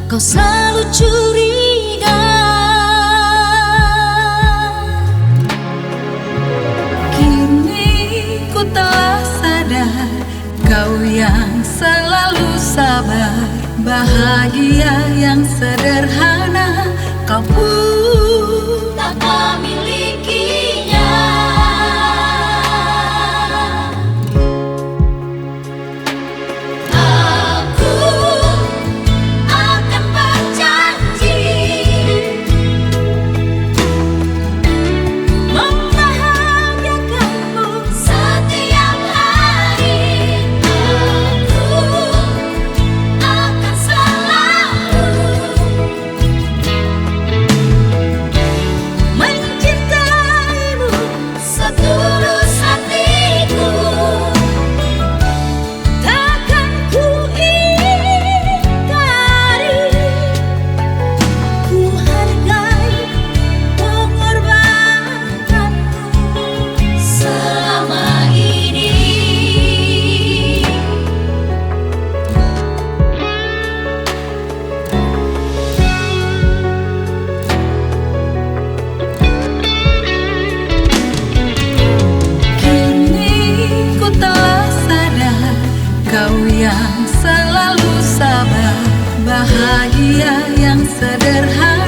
kau selalu curiga. Kini ku telah sadar, kau yang selalu sabar, bahagia yang sederhana kau pun Tak memilikinya. Aku akan berjanji membahagiakanmu setiap hari. Aku akan selalu mencintaimu setulus hatiku. Takkan ku ingkari, ku hargai pengorbananmu selama ini. Kini ku telah sadar, kau yang selalu sabar, bahagia yang sederhana